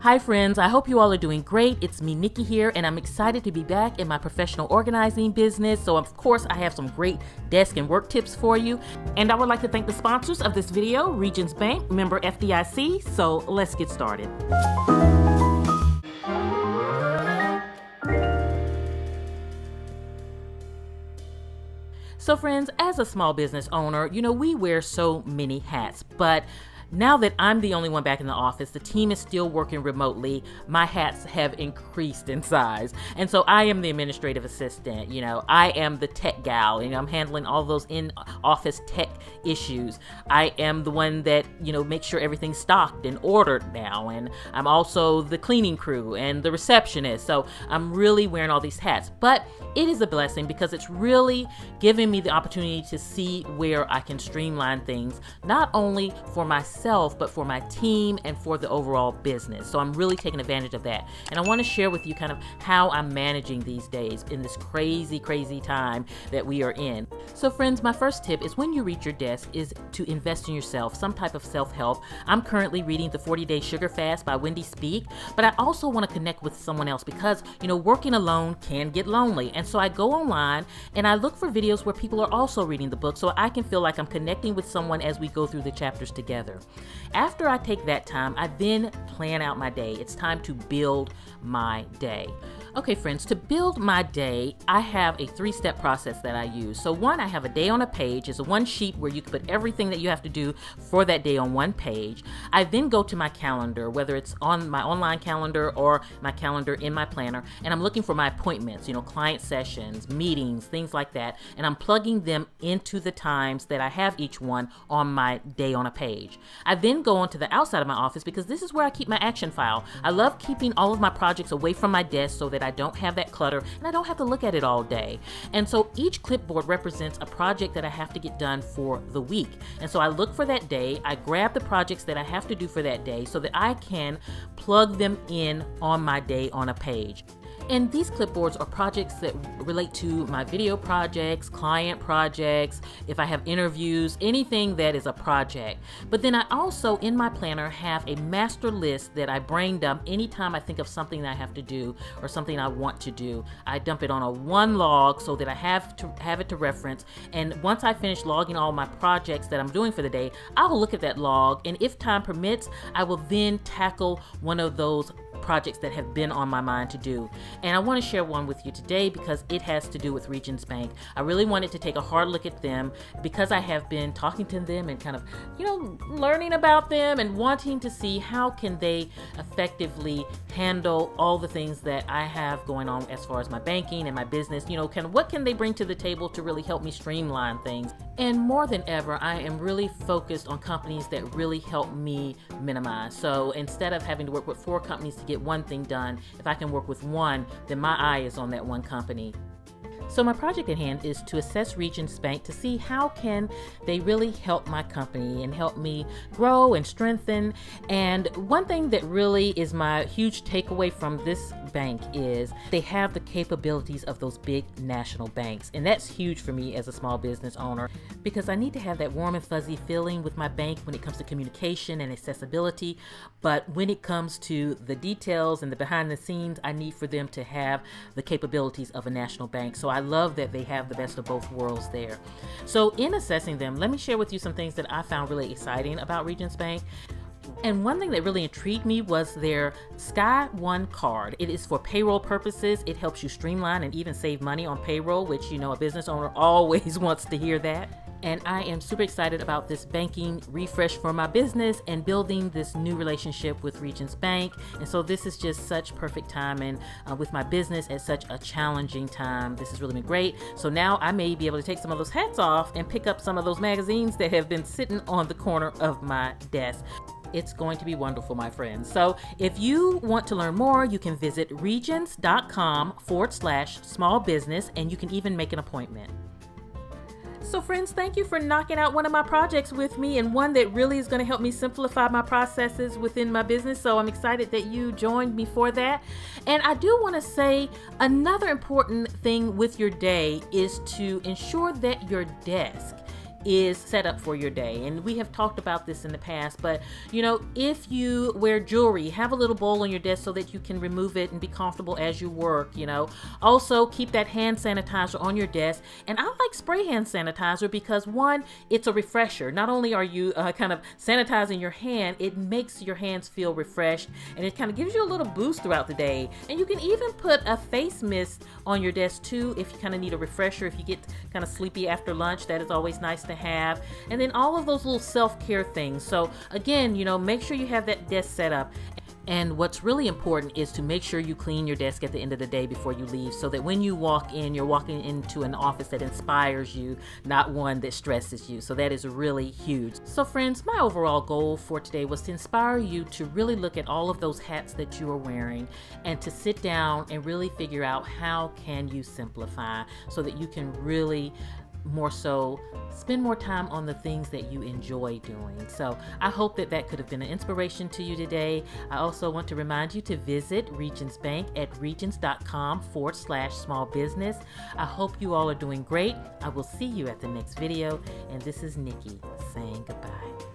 Hi friends, I hope you all are doing great. It's me, Nikki here, and I'm excited to be back in my professional organizing business. So of course, I have some great desk and work tips for you. And I would like to thank the sponsors of this video, Regions Bank, member FDIC. So let's get started. So friends, as a small business owner, we wear so many hats, but now that I'm the only one back in the office, the team is still working remotely, my hats have increased in size. And so I am the administrative assistant, I am the tech gal, I'm handling all those in-office tech issues. I am the one that, makes sure everything's stocked and ordered now. And I'm also the cleaning crew and the receptionist. So I'm really wearing all these hats. But it is a blessing because it's really giving me the opportunity to see where I can streamline things, not only for myself, but for my team and for the overall business. So I'm really taking advantage of that. And I want to share with you kind of how I'm managing these days in this crazy, crazy time that we are in. So friends, my first tip is when you reach your desk is to invest in yourself, some type of self-help. I'm currently reading The 40-Day Sugar Fast by Wendy Speak, but I also want to connect with someone else because, working alone can get lonely. And so I go online and I look for videos where people are also reading the book so I can feel like I'm connecting with someone as we go through the chapters together. After I take that time, I then plan out my day. It's time to build my day. Okay, friends, to build my day, I have a 3-step process that I use. So one, I have a day on a page. It's a one sheet where you can put everything that you have to do for that day on one page. I then go to my calendar, whether it's on my online calendar or my calendar in my planner, and I'm looking for my appointments, client sessions, meetings, things like that, and I'm plugging them into the times that I have each one on my day on a page. I then go onto the outside of my office because this is where I keep my action file. I love keeping all of my projects away from my desk so that I don't have that clutter and I don't have to look at it all day. And so each clipboard represents a project that I have to get done for the week. And so I look for that day, I grab the projects that I have to do for that day so that I can plug them in on my day on a page. And these clipboards are projects that relate to my video projects, client projects, if I have interviews, anything that is a project. But then I also, in my planner, have a master list that I brain dump anytime I think of something that I have to do or something I want to do. I dump it on a one log so that I have it to reference. And once I finish logging all my projects that I'm doing for the day, I'll look at that log. And if time permits, I will then tackle one of those projects that have been on my mind to do. And I want to share one with you today because it has to do with Regions Bank. I really wanted to take a hard look at them because I have been talking to them and kind of, learning about them and wanting to see how can they effectively handle all the things that I have going on as far as my banking and my business, kind of what can they bring to the table to really help me streamline things. And more than ever, I am really focused on companies that really help me minimize. So instead of having to work with 4 companies to get one thing done, if I can work with one, then my eye is on that one company. So my project at hand is to assess Regions Bank to see how can they really help my company and help me grow and strengthen. And one thing that really is my huge takeaway from this bank is they have the capabilities of those big national banks. And that's huge for me as a small business owner because I need to have that warm and fuzzy feeling with my bank when it comes to communication and accessibility. But when it comes to the details and the behind the scenes, I need for them to have the capabilities of a national bank. So I love that they have the best of both worlds there. So in assessing them, let me share with you some things that I found really exciting about Regions Bank. And one thing that really intrigued me was their Sky One card. It is for payroll purposes. It helps you streamline and even save money on payroll, which, a business owner always wants to hear that. And I am super excited about this banking refresh for my business and building this new relationship with Regions Bank. And so this is just such perfect timing with my business at such a challenging time. This has really been great. So now I may be able to take some of those hats off and pick up some of those magazines that have been sitting on the corner of my desk. It's going to be wonderful, my friends. So if you want to learn more, you can visit regions.com/small business and you can even make an appointment. So friends, thank you for knocking out one of my projects with me and one that really is going to help me simplify my processes within my business. So I'm excited that you joined me for that. And I do want to say another important thing with your day is to ensure that your desk is set up for your day. And we have talked about this in the past, but if you wear jewelry, have a little bowl on your desk so that you can remove it and be comfortable as you work. Also keep that hand sanitizer on your desk. And I like spray hand sanitizer because, one, it's a refresher. Not only are you kind of sanitizing your hand, it makes your hands feel refreshed, and it kind of gives you a little boost throughout the day. And you can even put a face mist on your desk too if you kind of need a refresher, if you get kind of sleepy after lunch. That is always nice to have. And then all of those little self-care things. So again, make sure you have that desk set up. And what's really important is to make sure you clean your desk at the end of the day before you leave, so that when you walk in, you're walking into an office that inspires you, not one that stresses you. So that is really huge. So friends, my overall goal for today was to inspire you to really look at all of those hats that you are wearing and to sit down and really figure out how can you simplify so that you can really more so spend more time on the things that you enjoy doing. So I hope that could have been an inspiration to you today. I also want to remind you to visit Regions Bank at regions.com/small business. I hope you all are doing great. I will see you at the next video. And this is Nikki saying goodbye.